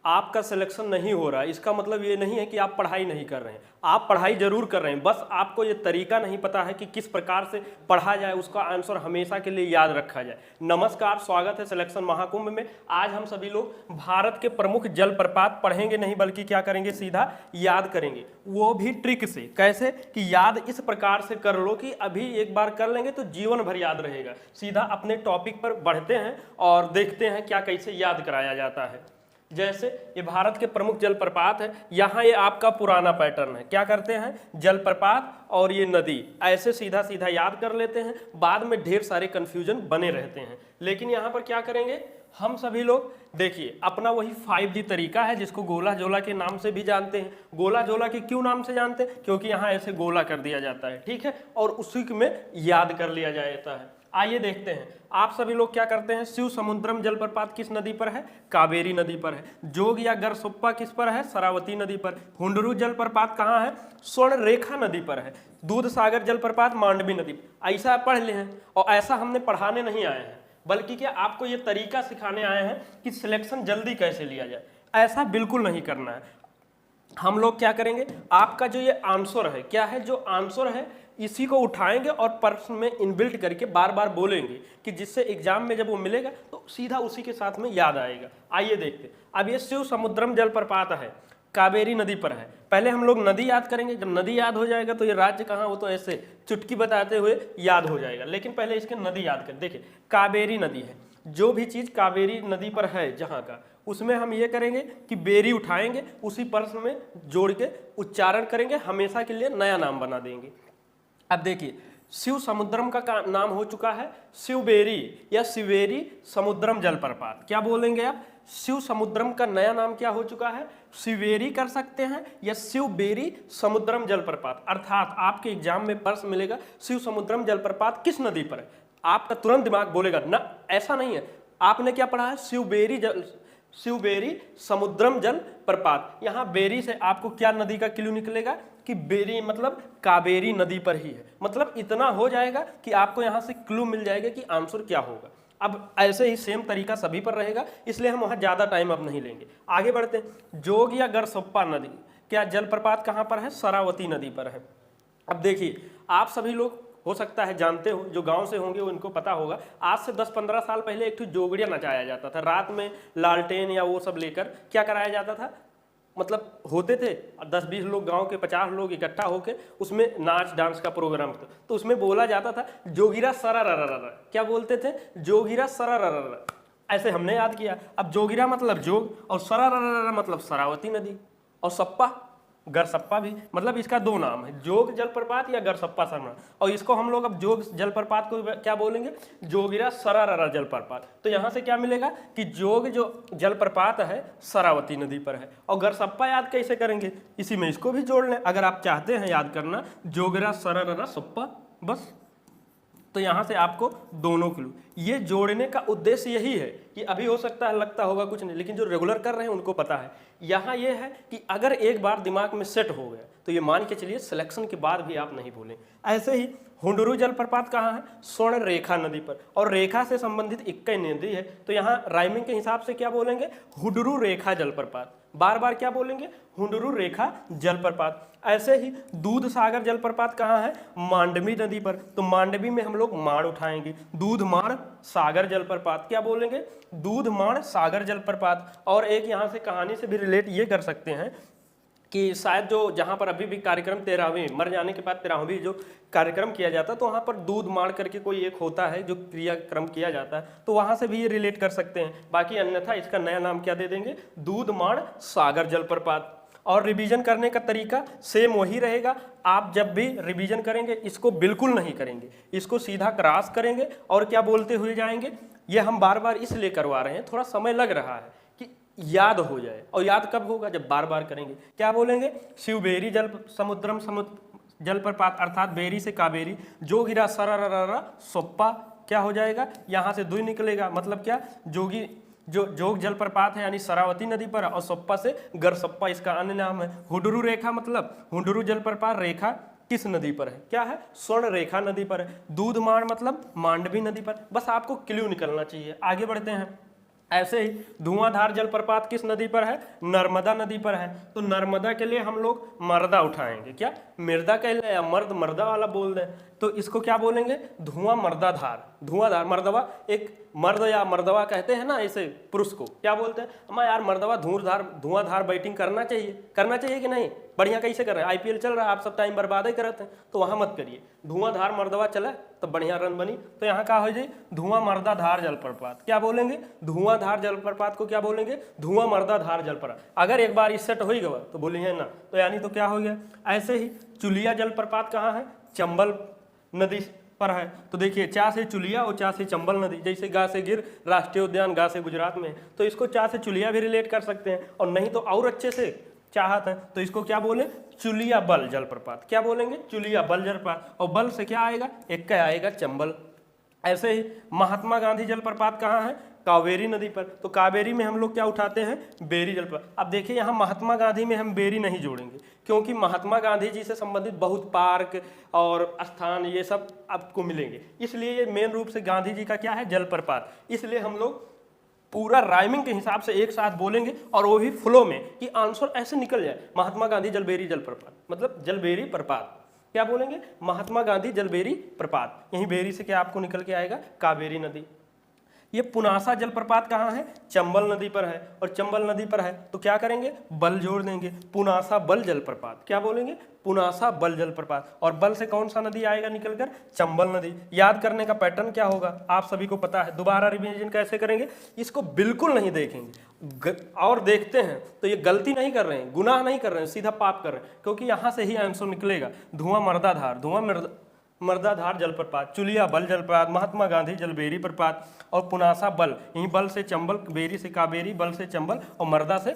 आपका सिलेक्शन नहीं हो रहा है, इसका मतलब ये नहीं है कि आप पढ़ाई नहीं कर रहे हैं, आप पढ़ाई जरूर कर रहे हैं, बस आपको ये तरीका नहीं पता है कि किस प्रकार से पढ़ा जाए, उसका आंसर हमेशा के लिए याद रखा जाए। नमस्कार, स्वागत है सिलेक्शन महाकुंभ में। आज हम सभी लोग भारत के प्रमुख जलप्रपात पढ़ेंगे नहीं बल्कि क्या करेंगे, सीधा याद करेंगे, वो भी ट्रिक से। कैसे कि याद इस प्रकार से कर लो कि अभी एक बार कर लेंगे तो जीवन भर याद रहेगा। सीधा अपने टॉपिक पर बढ़ते हैं और देखते हैं क्या कैसे याद कराया जाता है। जैसे ये भारत के प्रमुख जलप्रपात है, यहाँ ये आपका पुराना पैटर्न है, क्या करते हैं, जलप्रपात और ये नदी, ऐसे सीधा सीधा याद कर लेते हैं, बाद में ढेर सारे कंफ्यूजन बने रहते हैं। लेकिन यहाँ पर क्या करेंगे हम सभी लोग, देखिए अपना वही 5G तरीका है जिसको गोला जोला के नाम से भी जानते हैं। गोला जोला के क्यों नाम से जानते हैं, क्योंकि यहाँ ऐसे गोला कर दिया जाता है, ठीक है, और उसी में याद कर लिया जाता है। आइए देखते हैं, आप सभी लोग क्या करते हैं, शिव समुद्रम जलप्रपात किस नदी पर है, कावेरी नदी पर है। जोग या गरसोप्पा किस पर है, शरावती नदी पर। हुंडरू जलप्रपात कहाँ है, स्वर्ण रेखा नदी पर है। दूध सागर जलप्रपात मांडवी नदी पर। ऐसा पढ़ ले हैं, और ऐसा हमने पढ़ाने नहीं आए हैं, बल्कि क्या आपको ये तरीका सिखाने आए हैं कि सिलेक्शन जल्दी कैसे लिया जाए। ऐसा बिल्कुल नहीं करना है। हम लोग क्या करेंगे, आपका जो ये आंसर है, क्या है, जो आंसर है इसी को उठाएंगे और प्रश्न में इनबिल्ट करके बार बार बोलेंगे कि जिससे एग्जाम में जब वो मिलेगा तो सीधा उसी के साथ में याद आएगा। आइए देखते, अब ये शिव समुद्रम जलप्रपात है, कावेरी नदी पर है। पहले हम लोग नदी याद करेंगे, जब नदी याद हो जाएगा तो ये राज्य कहाँ, वो तो ऐसे चुटकी बताते हुए याद हो जाएगा। लेकिन पहले इसके नदी याद करें। देखिए कावेरी नदी है, जो भी चीज़ कावेरी नदी पर है जहाँ का, उसमें हम ये करेंगे कि बेरी उठाएंगे, उसी प्रश्न में जोड़ के उच्चारण करेंगे, हमेशा के लिए नया नाम बना देंगे। अब देखिए शिव समुद्रम का नाम हो चुका है शिवबेरी या शिवेरी समुद्रम जलप्रपात। क्या बोलेंगे आप, शिव समुद्रम का नया नाम क्या हो चुका है, शिवेरी कर सकते हैं या शिवबेरी समुद्रम जलप्रपात। अर्थात आपके एग्जाम में प्रश्न मिलेगा शिव समुद्रम जलप्रपात किस नदी पर है, आपका तुरंत दिमाग बोलेगा ना, ऐसा नहीं है। आपने क्या पढ़ा है, शिवबेरी समुद्रम जल प्रपात। यहाँ बेरी से आपको क्या नदी का क्लू निकलेगा कि बेरी मतलब कावेरी नदी पर ही है। मतलब इतना हो जाएगा कि आपको यहाँ से क्लू मिल जाएगा कि आंसर क्या होगा। अब ऐसे ही सेम तरीका सभी पर रहेगा, इसलिए हम वहाँ ज़्यादा टाइम अब नहीं लेंगे। आगे बढ़ते हैं, जोग या गरसोप्पा नदी, क्या जलप्रपात कहाँ पर है, शरावती नदी पर है। अब देखिए आप सभी लोग हो सकता है जानते हो, जो गांव से होंगे वो इनको पता होगा, आज से 10-15 साल पहले एक जोगड़िया नचाया जाता था। रात में लालटेन या वो सब लेकर क्या कराया जाता था, मतलब होते थे 10-20 लोग, गांव के 50 लोग इकट्ठा होकर उसमें नाच डांस का प्रोग्राम था। तो उसमें बोला जाता था जोगिरा सरारररर, क्या बोलते थे, जोगिरा सरारररर। ऐसे हमने याद किया। अब जोगिरा मतलब जोग और सरारररर मतलब शरावती नदी, और सप्पा गरसप्पा भी, मतलब इसका दो नाम है, जोग जलप्रपात या गरसप्पा सरना। और इसको हम लोग अब जोग जलप्रपात को क्या बोलेंगे, जोगिरा सराररा जलप्रपात। तो यहाँ से क्या मिलेगा कि जोग जो जलप्रपात है शरावती नदी पर है। और गरसप्पा याद कैसे करेंगे, इसी में इसको भी जोड़ लें अगर आप चाहते हैं याद करना, जोगिरा सराररा सप्पा, बस। तो यहाँ से आपको दोनों क्लू, ये जोड़ने का उद्देश्य यही है कि अभी हो सकता है लगता होगा कुछ नहीं, लेकिन जो रेगुलर कर रहे हैं उनको पता है। यहाँ ये है कि अगर एक बार दिमाग में सेट हो गया तो ये मान के चलिए सिलेक्शन के बाद भी आप नहीं भूलें। ऐसे ही हुंडरू जलप्रपात कहाँ है, स्वर्ण रेखा नदी पर, और रेखा से संबंधित इक्के नदी है, तो यहाँ राइमिंग के हिसाब से क्या बोलेंगे, हुंडरू रेखा जलप्रपात। बार बार क्या बोलेंगे, हुंडरू रेखा जलप्रपात। ऐसे ही दूध सागर जलप्रपात कहाँ है, मांडवी नदी पर, तो मांडवी में हम लोग माण उठाएंगे, दूध माण सागर जलप्रपात। क्या बोलेंगे, दूध माण सागर जलप्रपात। और एक यहाँ से कहानी से भी रिलेट ये कर सकते हैं कि शायद जो जहाँ पर अभी भी कार्यक्रम 13वीं, मर जाने के बाद 13वीं जो कार्यक्रम किया जाता है, तो वहाँ पर दूध माण करके कोई एक होता है जो क्रियाक्रम किया जाता है, तो वहाँ से भी ये रिलेट कर सकते हैं। बाकी अन्यथा इसका नया नाम क्या दे देंगे, दूध माण सागर जलप्रपात। और रिवीजन करने का तरीका सेम वही रहेगा। आप जब भी रिवीजन करेंगे इसको बिल्कुल नहीं करेंगे, इसको सीधा क्रॉस करेंगे और क्या बोलते हुए जाएंगे। ये हम बार बार इसलिए करवा रहे हैं, थोड़ा समय लग रहा है कि याद हो जाए। और याद कब होगा, जब बार बार करेंगे। क्या बोलेंगे, शिवबेरी समुद्रम जलप्रपात, अर्थात बेरी से कावेरी, जोगिरा सरारररर सोप्पा, क्या हो जाएगा, यहाँ से दुई निकलेगा, मतलब क्या, जोगी जो जोग जलप्रपात है यानी शरावती नदी पर, और सोप्पा से गरसप्पा इसका अन्य नाम है। हुंडरू रेखा मतलब हुंडरू जलप्रपात, रेखा किस नदी पर है, क्या है, स्वर्ण रेखा नदी पर है। दूध माण मतलब मांडवी नदी पर। बस आपको क्लू निकलना चाहिए। आगे बढ़ते हैं, ऐसे ही धुआंधार जलप्रपात किस नदी पर है? नर्मदा नदी पर है। तो नर्मदा के लिए हम लोग मर्दा उठाएंगे, क्या मृदा कह ले या मर्द मर्दा वाला बोल दें, तो इसको क्या बोलेंगे? धुआं मर्दाधार। धुआंधार मर्दवा, एक मर्द या मर्दवा कहते हैं ना ऐसे पुरुष को, क्या बोलते हैं? अम्मा यार मर्दवा धुआंधार बैटिंग करना चाहिए कि नहीं? बढ़िया कैसे कर रहे हैं? आईपीएल चल रहा है, आप सब टाइम बर्बाद ही करते हैं, तो वहां मत करिए। धुआंधार मर्दवा चला तो बढ़िया रन बनी, तो यहाँ क्या हो जाए? धुआं मर्दाधार जलप्रपात। क्या बोलेंगे? धुआंधार जलप्रपात को क्या बोलेंगे? धुआं मर्दाधार जलप्रपात। अगर एक बार इस सेट हो गया तो बोलिए ना, तो यानी तो क्या हो गया? ऐसे ही चुलिया जलप्रपात कहाँ है? चंबल नदी पर है। तो देखिए चा से चुलिया और चा से चंबल नदी, जैसे गा से गिर राष्ट्रीय उद्यान गा से गुजरात में, तो इसको चा से चुलिया भी रिलेट कर सकते हैं, और नहीं तो और अच्छे से चाहत है तो इसको क्या बोले? चुलिया बल जलप्रपात। क्या बोलेंगे? चुलिया बल जलप्रपात। और बल से क्या आएगा? एक का आएगा चंबल। ऐसे ही महात्मा गांधी जलप्रपात कहाँ है? कावेरी नदी पर। तो कावेरी में हम लोग क्या उठाते हैं? बेरी जलप्रपात। अब देखिए यहाँ महात्मा गांधी में हम बेरी नहीं जोड़ेंगे, क्योंकि महात्मा गांधी जी से संबंधित बहुत पार्क और स्थान ये सब आपको मिलेंगे, इसलिए ये मेन रूप से गांधी जी का क्या है? जलप्रपात। इसलिए हम लोग पूरा राइमिंग के हिसाब से एक साथ बोलेंगे, और वो भी फ्लो में, कि आंसर ऐसे निकल जाए। महात्मा गांधी जलबेरी जलप्रपात, मतलब जलबेरी प्रपात। क्या बोलेंगे? महात्मा गांधी जलबेरी प्रपात। यहीं बेरी से क्या आपको निकल के आएगा? कावेरी नदी। ये पुनासा जलप्रपात कहाँ है? चंबल नदी पर है। और चंबल नदी पर है तो क्या करेंगे? बल जोड़ देंगे, पुनासा बल जलप्रपात। क्या बोलेंगे? पुनासा बल जलप्रपात। और बल से कौन सा नदी आएगा निकलकर? चंबल नदी। याद करने का पैटर्न क्या होगा आप सभी को पता है, दोबारा रिवीजन कैसे करेंगे? इसको बिल्कुल नहीं देखेंगे और देखते हैं तो ये गलती नहीं कर रहे हैं, गुनाह नहीं कर रहे हैं, सीधा पाप कर रहे हैं, क्योंकि यहाँ से ही आंसर निकलेगा। धुआं मर्दाधार, मर्दाधार जलप्रपात, चुलिया बल जलप्रपात, महात्मा गांधी जलबेरी प्रपात, और पुनासा बल, यहीं बल से चंबल, बेरी से कावेरी, बल से चंबल, और मर्दा से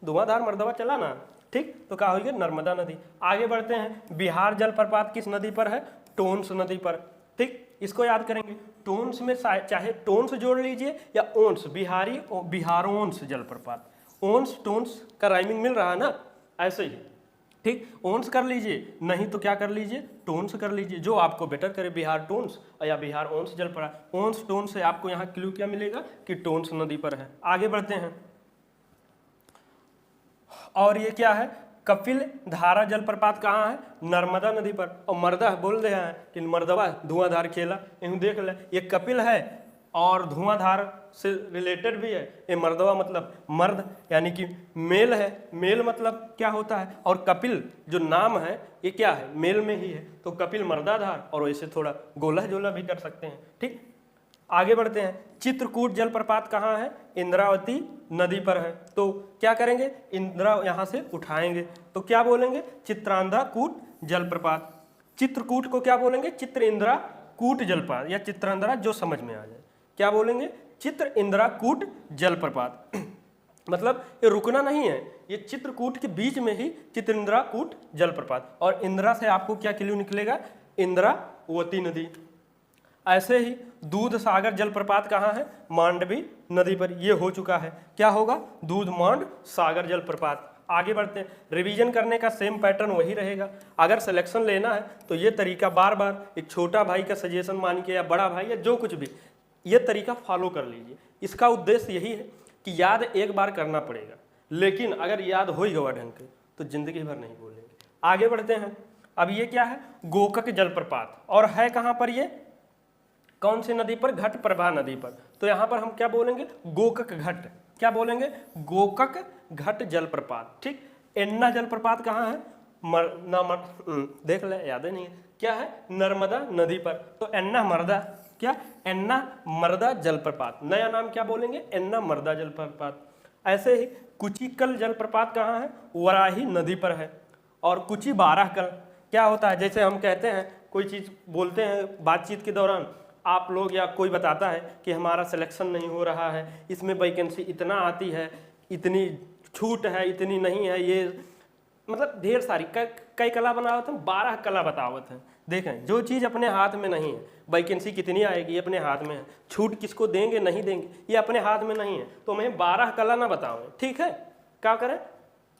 धुआंधार मर्दवा चला ना, ठीक। तो क्या होगी? नर्मदा नदी। आगे बढ़ते हैं। बिहार जलप्रपात किस नदी पर है? टोन्स नदी पर, ठीक। इसको याद करेंगे। टोन्स में चाहे टोन्स जोड़ लीजिए या ओन्स, बिहारोन्स जलप्रपात। ओन्स टोन्स का राइमिंग मिल रहा है ना, ऐसे ही, ठीक। ओन्स कर लीजिए, नहीं तो क्या कर लीजिए? टोन्स कर लीजिए, जो आपको बेटर करे, बिहार टोन्स या बिहार ओन्स जलप्रपात। ओन्स टोन्स से आपको यहाँ क्लू क्या मिलेगा? कि टोन्स नदी पर है। आगे बढ़ते हैं। और ये क्या है? कपिल धारा जलप्रपात कहाँ है? नर्मदा नदी पर। और मर्दा बोल रहे हैं कि मर्दवा धुआंधार खेला, यूँ देख ले, ये कपिल है और धुआंधार से रिलेटेड भी है। ये मर्दवा मतलब मर्द, यानी कि मेल है। मेल मतलब क्या होता है? और कपिल जो नाम है ये क्या है? मेल में ही है, तो कपिल मर्दाधार, और वैसे थोड़ा गोला जोला भी कर सकते हैं, ठीक। आगे बढ़ते हैं। चित्रकूट जलप्रपात कहाँ है? इंद्रावती नदी पर है। तो क्या करेंगे? इंद्रा यहाँ से उठाएंगे, तो क्या बोलेंगे? चित्रांध्राकूट जलप्रपात। चित्रकूट को क्या बोलेंगे? चित्र इंद्रा कूट जलप्रपात, या चित्रांध्रा, जो समझ में आ जाए। क्या बोलेंगे? चित्र इंद्राकूट जलप्रपात। मतलब ये रुकना नहीं है, ये चित्रकूट के बीच में ही चित्रेंद्राकूट जलप्रपात। और इंद्रा से आपको क्या क्लू निकलेगा? इंद्रावती नदी। ऐसे ही दूध सागर जलप्रपात कहाँ है? मांडवी नदी पर। ये हो चुका है, क्या होगा? दूध मांड सागर जलप्रपात। आगे बढ़ते हैं। रिवीजन करने का सेम पैटर्न वही रहेगा। अगर सिलेक्शन लेना है तो ये तरीका बार बार, एक छोटा भाई का सजेशन मान के या बड़ा भाई या जो कुछ भी, ये तरीका फॉलो कर लीजिए। इसका उद्देश्य यही है कि याद एक बार करना पड़ेगा, लेकिन अगर याद हो ही गवा ढंग के तो जिंदगी भर नहीं भूलेंगे। आगे बढ़ते हैं। अब ये क्या है? गोकक जलप्रपात। और है कहाँ पर? ये कौन सी नदी पर? घटप्रभा नदी पर। तो यहाँ पर हम क्या बोलेंगे? गोकक घट। क्या बोलेंगे? गोकक घट जलप्रपात, ठीक। एन्ना जलप्रपात कहाँ है? देख ले, याद ही नहीं है क्या है? नर्मदा नदी पर। तो एन्ना मर्दा, क्या? एन्ना मर्दा जलप्रपात। नया नाम क्या बोलेंगे? एन्ना मर्दा जलप्रपात। ऐसे ही कुचिकल जलप्रपात कहाँ है? वराही नदी पर है। और कुची 12 कल क्या होता है? जैसे हम कहते हैं, कोई चीज़ बोलते हैं बातचीत के दौरान, आप लोग या कोई बताता है कि हमारा सिलेक्शन नहीं हो रहा है, इसमें वैकेंसी इतना आती है, इतनी छूट है, इतनी नहीं है, ये मतलब ढेर सारी कई कला बनावत हैं, 12 कला बतावत हैं। देखें, जो चीज़ अपने हाथ में नहीं है, वैकेंसी कितनी आएगी ये अपने हाथ में है, छूट किसको देंगे नहीं देंगे ये अपने हाथ में नहीं है, तो मैं 12 कला ना बताऊँ, ठीक है। क्या करें?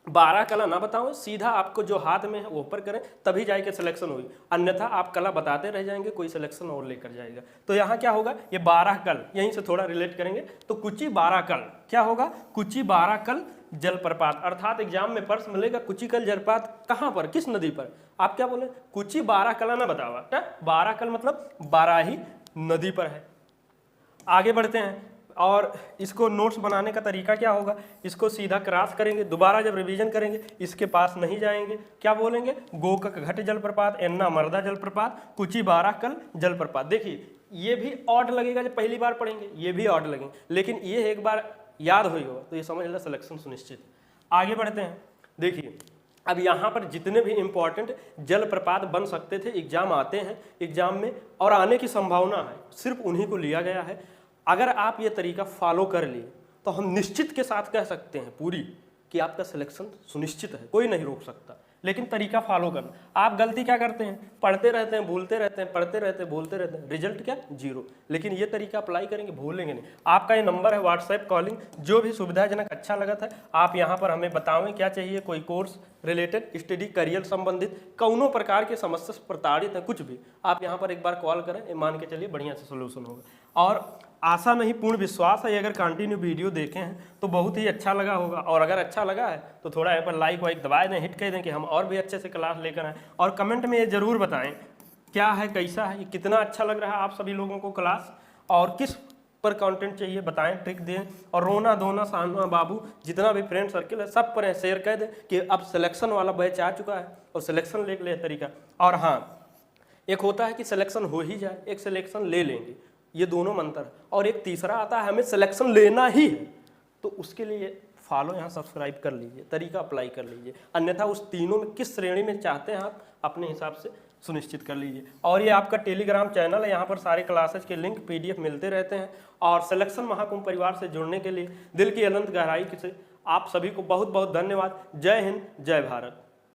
12 कला ना बताओ, सीधा आपको जो हाथ में है वो ऊपर करें, तभी जाके सिलेक्शन होगी, अन्यथा आप कला बताते रह जाएंगे, कोई सिलेक्शन और लेकर जाएगा। तो यहाँ क्या होगा, ये 12 कल, यहीं से थोड़ा रिलेट करेंगे, तो कुची 12 कल क्या होगा, कुची 12 कल जलप्रपात, अर्थात एग्जाम में प्रश्न मिलेगा कुची कल जलप्रपात कहाँ पर, किस नदी पर, आप क्या बोले, कुची 12 कला ना बतावा, 12 कल मतलब बाराही नदी पर है। आगे बढ़ते हैं, और इसको नोट्स बनाने का तरीका क्या होगा, इसको सीधा क्रॉस करेंगे, दोबारा जब रिवीजन करेंगे इसके पास नहीं जाएंगे, क्या बोलेंगे, गोकक घट जलप्रपात, एन्ना मर्दा जलप्रपात, कुची 12 कल जलप्रपात। देखिए ये भी ऑड लगेगा जब पहली बार पढ़ेंगे, ये भी ऑड लगेंगे, लेकिन ये एक बार याद हुई होगा तो ये समझ लो सिलेक्शन सुनिश्चित। आगे बढ़ते हैं, देखिए अब यहाँ पर जितने भी इंपॉर्टेंट जलप्रपात बन सकते थे, एग्जाम आते हैं, एग्जाम में और आने की संभावना है, सिर्फ उन्हीं को लिया गया है। अगर आप ये तरीका फॉलो कर लिए तो हम निश्चित के साथ कह सकते हैं पूरी कि आपका सिलेक्शन सुनिश्चित है, कोई नहीं रोक सकता, लेकिन तरीका फॉलो करना। आप गलती क्या करते हैं, पढ़ते रहते हैं, भूलते रहते हैं, पढ़ते रहते हैं, भूलते रहते हैं, रिजल्ट क्या, 0। लेकिन ये तरीका अप्लाई करेंगे, भूलेंगे नहीं। आपका ये नंबर है व्हाट्सएप कॉलिंग, जो भी सुविधाजनक अच्छा लगा था आप यहाँ पर हमें बतावें क्या चाहिए, कोई कोर्स रिलेटेड, स्टडी, करियर संबंधित, कौनों प्रकार के समस्या से प्रताड़ित है, कुछ भी आप यहाँ पर एक बार कॉल करें, मान के चलिए बढ़िया से सोल्यूशन होगा। और आशा नहीं पूर्ण विश्वास है अगर कंटिन्यू वीडियो देखे हैं तो बहुत ही अच्छा लगा होगा, और अगर अच्छा लगा है तो थोड़ा यहाँ पर लाइक वाइक दबा दें, हिट कर दें कि हम और भी अच्छे से क्लास लेकर आएँ। और कमेंट में ये ज़रूर बताएं क्या है, कैसा है, ये कितना अच्छा लग रहा है आप सभी लोगों को क्लास, और किस पर कंटेंट चाहिए बताएं, ट्रिक दें। और रोना धोना सानवा बाबू जितना भी फ्रेंड सर्किल है सब पर शेयर कर दें कि अब सिलेक्शन वाला बैच आ चुका है और सिलेक्शन ले तरीका। और हाँ, एक होता है कि सिलेक्शन हो ही जाए, एक सिलेक्शन ले लेंगे, ये दोनों मंत्र है, और एक तीसरा आता है हमें सिलेक्शन लेना ही है, तो उसके लिए फॉलो यहाँ सब्सक्राइब कर लीजिए, तरीका अप्लाई कर लीजिए, अन्यथा उस तीनों में किस श्रेणी में चाहते हैं आप अपने हिसाब से सुनिश्चित कर लीजिए। और ये आपका टेलीग्राम चैनल है, यहाँ पर सारे क्लासेज के लिंक PDF मिलते रहते हैं। और सिलेक्शन महाकुंभ परिवार से जुड़ने के लिए दिल की अनंत गहराई से आप सभी को बहुत बहुत धन्यवाद। जय हिंद, जय भारत।